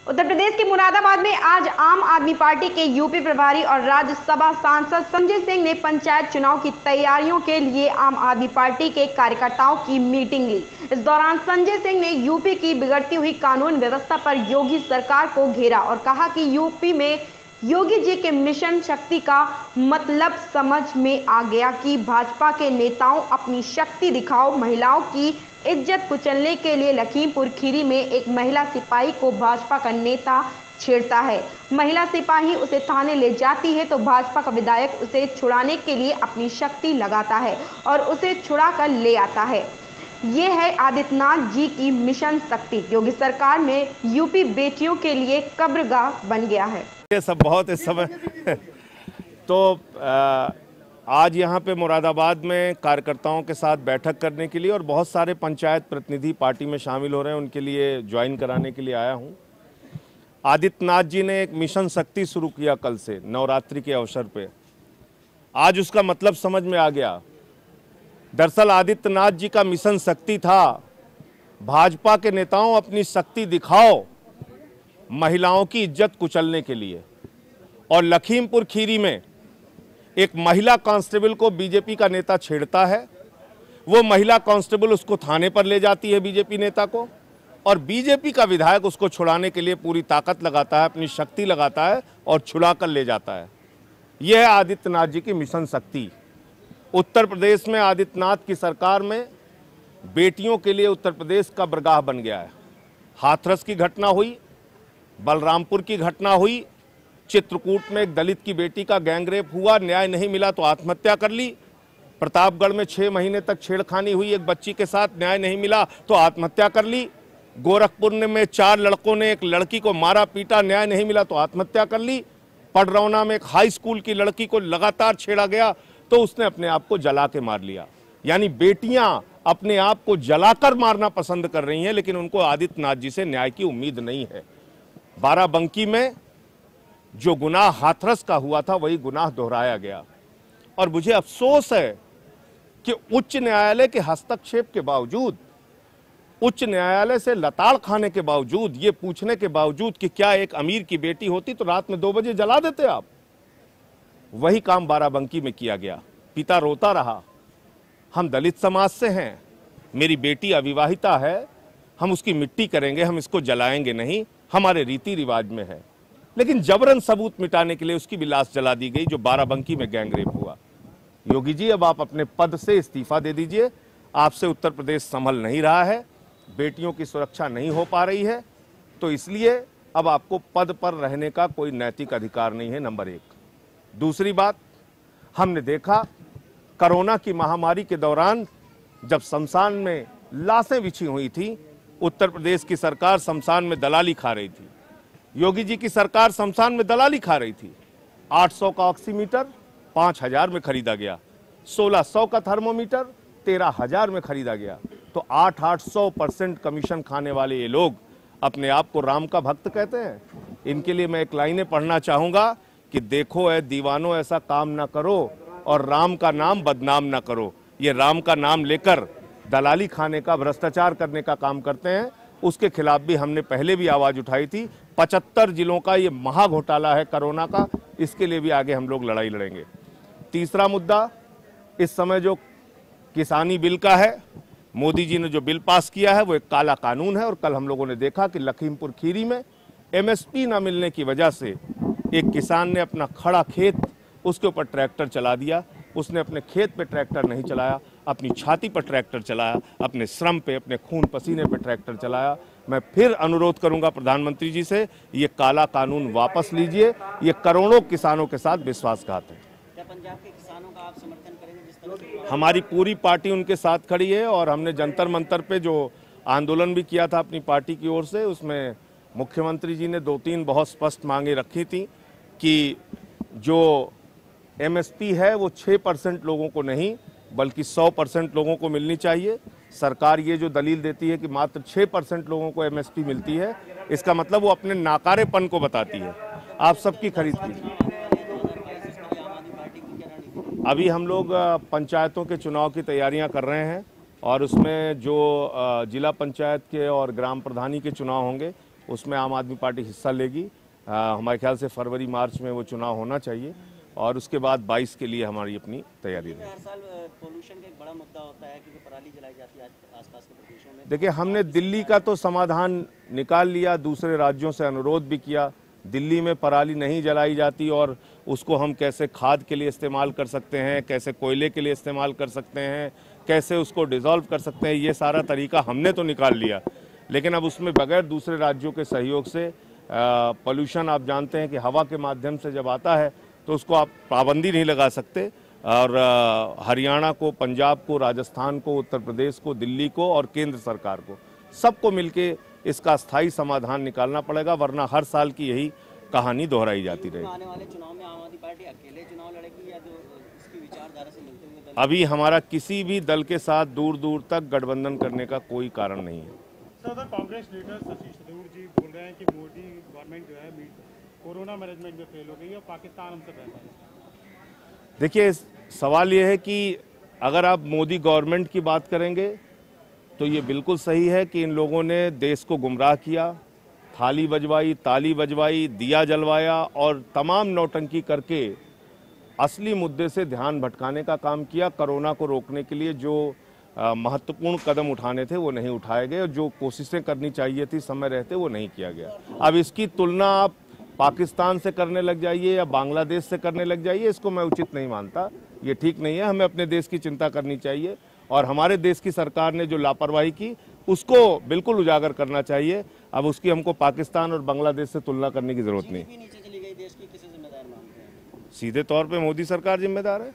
उत्तर प्रदेश के मुरादाबाद में आज आम आदमी पार्टी के यूपी प्रभारी और राज्यसभा सांसद संजय सिंह ने पंचायत चुनाव की तैयारियों के लिए आम आदमी पार्टी के कार्यकर्ताओं की मीटिंग ली। इस दौरान संजय सिंह ने यूपी की बिगड़ती हुई कानून व्यवस्था पर योगी सरकार को घेरा और कहा कि यूपी में योगी जी के मिशन शक्ति का मतलब समझ में आ गया कि भाजपा के नेताओं अपनी शक्ति दिखाओ। महिलाओं की इज्जत कुचलने के लिए लखीमपुर खीरी में एक महिला सिपाही को भाजपा का नेता छेड़ता है। महिला सिपाही उसे थाने ले जाती है तो भाजपा का विधायक उसे छुड़ाने के लिए अपनी शक्ति लगाता है और उसे छुड़ा कर ले आता है। ये है आदित्यनाथ जी की मिशन शक्ति। योगी सरकार में यूपी बेटियों के लिए कब्रगाह बन गया है। ये सब बहुत इस समय तो आज यहाँ पे मुरादाबाद में कार्यकर्ताओं के साथ बैठक करने के लिए और बहुत सारे पंचायत प्रतिनिधि पार्टी में शामिल हो रहे हैं, उनके लिए ज्वाइन कराने के लिए आया हूँ। आदित्यनाथ जी ने एक मिशन शक्ति शुरू किया कल से नवरात्रि के अवसर पे। आज उसका मतलब समझ में आ गया। दरअसल आदित्यनाथ जी का मिशन शक्ति था भाजपा के नेताओं अपनी शक्ति दिखाओ, महिलाओं की इज्जत कुचलने के लिए। और लखीमपुर खीरी में एक महिला कांस्टेबल को बीजेपी का नेता छेड़ता है, वो महिला कांस्टेबल उसको थाने पर ले जाती है बीजेपी नेता को, और बीजेपी का विधायक उसको छुड़ाने के लिए पूरी ताकत लगाता है, अपनी शक्ति लगाता है और छुड़ा कर ले जाता है। यह है आदित्यनाथ जी की मिशन शक्ति। उत्तर प्रदेश में आदित्यनाथ की सरकार में बेटियों के लिए उत्तर प्रदेश का बरगाह बन गया है। हाथरस की घटना हुई, बलरामपुर की घटना हुई, चित्रकूट में एक दलित की बेटी का गैंगरेप हुआ, न्याय नहीं मिला तो आत्महत्या कर ली। प्रतापगढ़ में 6 महीने तक छेड़खानी हुई एक बच्ची के साथ, न्याय नहीं मिला तो आत्महत्या कर ली। गोरखपुर में 4 लड़कों ने एक लड़की को मारा पीटा, न्याय नहीं मिला तो आत्महत्या कर ली। पडरौना में एक हाई स्कूल की लड़की को लगातार छेड़ा गया तो उसने अपने आप को जला के मार लिया। यानी बेटियां अपने आप को जलाकर मारना पसंद कर रही हैं, लेकिन उनको आदित्यनाथ जी से न्याय की उम्मीद नहीं है। बाराबंकी में जो गुनाह हाथरस का हुआ था वही गुनाह दोहराया गया। और मुझे अफसोस है कि उच्च न्यायालय के हस्तक्षेप के बावजूद, उच्च न्यायालय से लताड़ खाने के बावजूद, ये पूछने के बावजूद कि क्या एक अमीर की बेटी होती तो रात में 2 बजे जला देते आप, वही काम बाराबंकी में किया गया। पिता रोता रहा, हम दलित समाज से हैं, मेरी बेटी अविवाहिता है, हम उसकी मिट्टी करेंगे, हम इसको जलाएंगे नहीं, हमारे रीति रिवाज में है। लेकिन जबरन सबूत मिटाने के लिए उसकी भी लाश जला दी गई, जो बाराबंकी में गैंगरेप हुआ। योगी जी, अब आप अपने पद से इस्तीफा दे दीजिए। आपसे उत्तर प्रदेश संभल नहीं रहा है, बेटियों की सुरक्षा नहीं हो पा रही है, तो इसलिए अब आपको पद पर रहने का कोई नैतिक अधिकार नहीं है, नंबर 1। दूसरी बात, हमने देखा कोरोना की महामारी के दौरान जब शमशान में लाशें बिछी हुई थी, उत्तर प्रदेश की सरकार शमशान में दलाली खा रही थी। योगी जी की सरकार शमशान में दलाली खा रही थी। 800 का ऑक्सीमीटर 5000 में खरीदा गया, 1600 का थर्मोमीटर 13000 में खरीदा गया। तो 800% कमीशन खाने वाले ये लोग अपने आप को राम का भक्त कहते हैं। इनके लिए मैं एक लाइनें पढ़ना चाहूंगा कि देखो ऐ दीवानों, ऐसा काम ना करो और राम का नाम बदनाम ना करो। ये राम का नाम लेकर दलाली खाने का, भ्रष्टाचार करने का काम करते हैं। उसके खिलाफ भी हमने पहले भी आवाज उठाई थी। 75 जिलों का ये महा घोटाला है कोरोना का, इसके लिए भी आगे हम लोग लड़ाई लड़ेंगे। तीसरा मुद्दा, इस समय जो किसानी बिल का है, मोदी जी ने जो बिल पास किया है वो एक काला कानून है। और कल हम लोगों ने देखा कि लखीमपुर खीरी में MSP न मिलने की वजह से एक किसान ने अपना खड़ा खेत, उसके ऊपर ट्रैक्टर चला दिया। उसने अपने खेत पे ट्रैक्टर नहीं चलाया, अपनी छाती पर ट्रैक्टर चलाया, अपने श्रम पे, अपने खून पसीने पे ट्रैक्टर चलाया। मैं फिर अनुरोध करूंगा प्रधानमंत्री जी से, ये काला कानून वापस लीजिए। ये करोड़ों किसानों के साथ विश्वासघात है। क्या पंजाब के किसानों का आप समर्थन करेंगे जिस तरह से? हमारी पूरी पार्टी उनके साथ खड़ी है और हमने जंतर मंतर पे जो आंदोलन भी किया था अपनी पार्टी की ओर से, उसमें मुख्यमंत्री जी ने 2-3 बहुत स्पष्ट मांगे रखी थी कि जो MSP है वो 6% लोगों को नहीं बल्कि 100% लोगों को मिलनी चाहिए। सरकार ये जो दलील देती है कि मात्र 6% लोगों को MSP मिलती है, इसका मतलब वो अपने नाकारेपन को बताती है। आप सबकी खरीद कीजिए। अभी हम लोग पंचायतों के चुनाव की तैयारियां कर रहे हैं और उसमें जो जिला पंचायत के और ग्राम प्रधानी के चुनाव होंगे उसमें आम आदमी पार्टी हिस्सा लेगी। हमारे ख्याल से फरवरी मार्च में वो चुनाव होना चाहिए और उसके बाद 22 के लिए हमारी अपनी तैयारी है। हर साल पोल्यूशन का एक बड़ा मुद्दा होता है क्योंकि पराली जलाई जाती है आसपास के प्रदेशों में। देखिए, हमने दिल्ली का तो समाधान निकाल लिया, दूसरे राज्यों से अनुरोध भी किया। दिल्ली में पराली नहीं जलाई जाती और उसको हम कैसे खाद के लिए इस्तेमाल कर सकते हैं, कैसे कोयले के लिए इस्तेमाल कर सकते हैं, कैसे उसको डिसॉल्व कर सकते हैं, ये सारा तरीका हमने तो निकाल लिया। लेकिन अब उसमें बगैर दूसरे राज्यों के सहयोग से पोल्यूशन, आप जानते हैं कि हवा के माध्यम से जब आता है तो उसको आप पाबंदी नहीं लगा सकते। और हरियाणा को, पंजाब को, राजस्थान को, उत्तर प्रदेश को, दिल्ली को और केंद्र सरकार को, सबको मिलके इसका स्थायी समाधान निकालना पड़ेगा, वरना हर साल की यही कहानी दोहराई जाती रहेगी। आने वाले चुनाव में आम आदमी पार्टी अकेले चुनाव लड़ेगी या जो इसकी विचारधारा से मिलते हुए दल? अभी हमारा किसी भी दल के साथ दूर दूर तक गठबंधन करने का कोई कारण नहीं है। सर, कांग्रेस लीडर शशि थरूर जी बोल रहे हैं कि मोदी गवर्नमेंट जो है कोरोना मैनेजमेंट में फेल हो गई है और पाकिस्तान हमसे बेहतर है। देखिए, सवाल ये है कि अगर आप मोदी गवर्नमेंट की बात करेंगे तो ये बिल्कुल सही है कि इन लोगों ने देश को गुमराह किया, थाली बजवाई, ताली बजवाई, दिया जलवाया और तमाम नौटंकी करके असली मुद्दे से ध्यान भटकाने का काम किया। कोरोना को रोकने के लिए जो महत्वपूर्ण कदम उठाने थे वो नहीं उठाए गए और जो कोशिशें करनी चाहिए थी समय रहते वो नहीं किया गया। अब इसकी तुलना आप पाकिस्तान से करने लग जाइए या बांग्लादेश से करने लग जाइए, इसको मैं उचित नहीं मानता, ये ठीक नहीं है। हमें अपने देश की चिंता करनी चाहिए और हमारे देश की सरकार ने जो लापरवाही की उसको बिल्कुल उजागर करना चाहिए। अब उसकी हमको पाकिस्तान और बांग्लादेश से तुलना करने की जरूरत नहीं। GDP नीचे चली गई देश की, किसे जिम्मेदार मानते हैं? सीधे तौर पे मोदी सरकार जिम्मेदार है।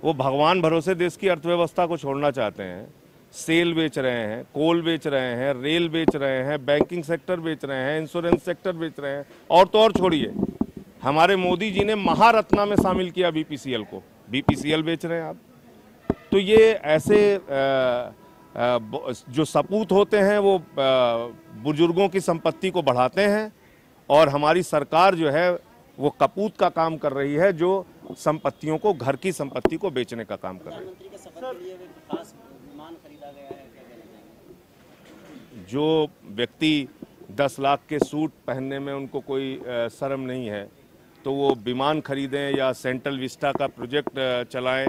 वो भगवान भरोसे देश की अर्थव्यवस्था को छोड़ना चाहते हैं। सेल बेच रहे हैं, कोल बेच रहे हैं, रेल बेच रहे हैं, बैंकिंग सेक्टर बेच रहे हैं, इंश्योरेंस सेक्टर बेच रहे हैं और तो और छोड़िए, हमारे मोदी जी ने महारत्ना में शामिल किया BPCL को, BPCL बेच रहे हैं आप। तो ये ऐसे जो सपूत होते हैं वो बुजुर्गों की संपत्ति को बढ़ाते हैं और हमारी सरकार जो है वो कपूत का काम कर रही है, जो संपत्तियों को, घर की संपत्ति को बेचने का काम कर रही है। प्रधानमंत्री के सफर के लिए एक खास विमान खरीदा गया है, क्या कहना चाहेंगे? जो व्यक्ति 10 लाख के सूट पहनने में उनको कोई शर्म नहीं है तो वो विमान खरीदें या सेंट्रल विस्टा का प्रोजेक्ट चलाएं।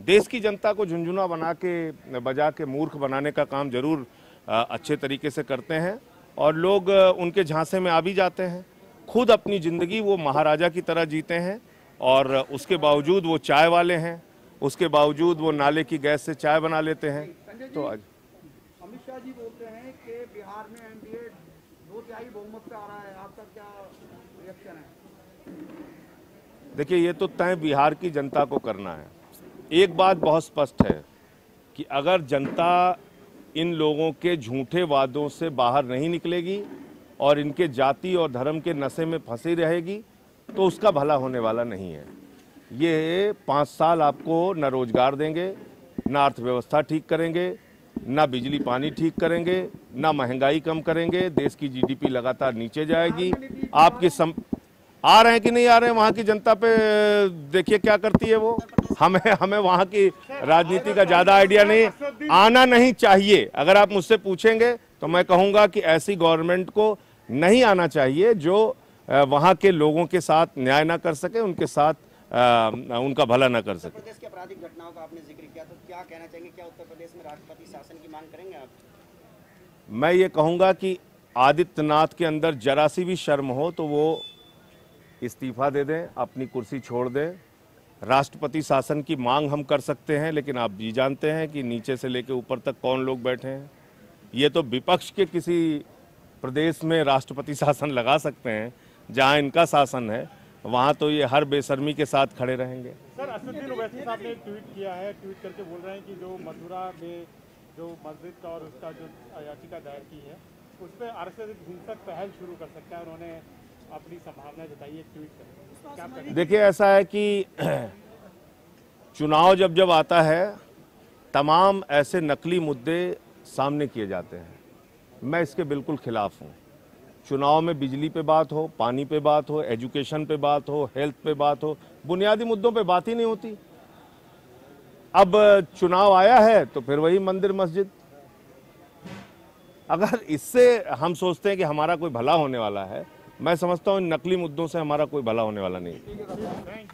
देश की जनता को झुंझुना बजा के मूर्ख बनाने का काम जरूर अच्छे तरीके से करते हैं और लोग उनके झांसे में आ भी जाते हैं। खुद अपनी ज़िंदगी वो महाराजा की तरह जीते हैं और उसके बावजूद वो चाय वाले हैं, उसके बावजूद वो नाले की गैस से चाय बना लेते हैं। तो आज अमित शाह जी बोलते हैं कि बिहार में NDA 2/3 बहुमत से आ रहा है, आपका क्या रिएक्शन है? देखिए, ये तो तय बिहार की जनता को करना है। एक बात बहुत स्पष्ट है कि अगर जनता इन लोगों के झूठे वादों से बाहर नहीं निकलेगी और इनके जाति और धर्म के नशे में फंसी रहेगी तो उसका भला होने वाला नहीं है। ये 5 साल आपको न रोजगार देंगे, न अर्थव्यवस्था ठीक करेंगे, न बिजली पानी ठीक करेंगे, न महंगाई कम करेंगे, देश की GDP लगातार नीचे जाएगी। आपकी आ रहे हैं कि नहीं आ रहे हैं, वहाँ की जनता पे देखिए क्या करती है वो। हमें वहाँ की राजनीति का ज़्यादा आइडिया नहीं, आना नहीं चाहिए। अगर आप मुझसे पूछेंगे तो मैं कहूँगा कि ऐसी गवर्नमेंट को नहीं आना चाहिए जो वहाँ के लोगों के साथ न्याय ना कर सके, उनके साथ उनका भला ना कर सके। उत्तर प्रदेश की आपराधिक घटनाओं का आपने जिक्र किया, तो क्या कहना चाहेंगे, क्या उत्तर प्रदेश में राष्ट्रपति शासन की मांग करेंगे आप? मैं ये कहूँगा कि आदित्यनाथ के अंदर जरा सी भी शर्म हो तो वो इस्तीफा दे दें, अपनी कुर्सी छोड़ दें। राष्ट्रपति शासन की मांग हम कर सकते हैं, लेकिन आप भी जानते हैं कि नीचे से लेकर ऊपर तक कौन लोग बैठे हैं। ये तो विपक्ष के किसी प्रदेश में राष्ट्रपति शासन लगा सकते हैं, जहां इनका शासन है वहां तो ये हर बेशर्मी के साथ खड़े रहेंगे। सर, असदुद्दीन ओवैसी साहब ने ट्वीट किया है, ट्वीट करके बोल रहे हैं कि जो मथुरा में जो मस्जिद और उसका जो याचिका दायर की है उस पर RSS हिंसक पहल शुरू कर सकता है, उन्होंने अपनी संभावना जताई है ट्वीट कर। देखिए, ऐसा है कि चुनाव जब आता है तमाम ऐसे नकली मुद्दे सामने किए जाते हैं। मैं इसके बिल्कुल खिलाफ हूँ। चुनाव में बिजली पे बात हो, पानी पे बात हो, एजुकेशन पे बात हो, हेल्थ पे बात हो, बुनियादी मुद्दों पे बात ही नहीं होती। अब चुनाव आया है तो फिर वही मंदिर मस्जिद। अगर इससे हम सोचते हैं कि हमारा कोई भला होने वाला है, मैं समझता हूँ इन नकली मुद्दों से हमारा कोई भला होने वाला नहीं।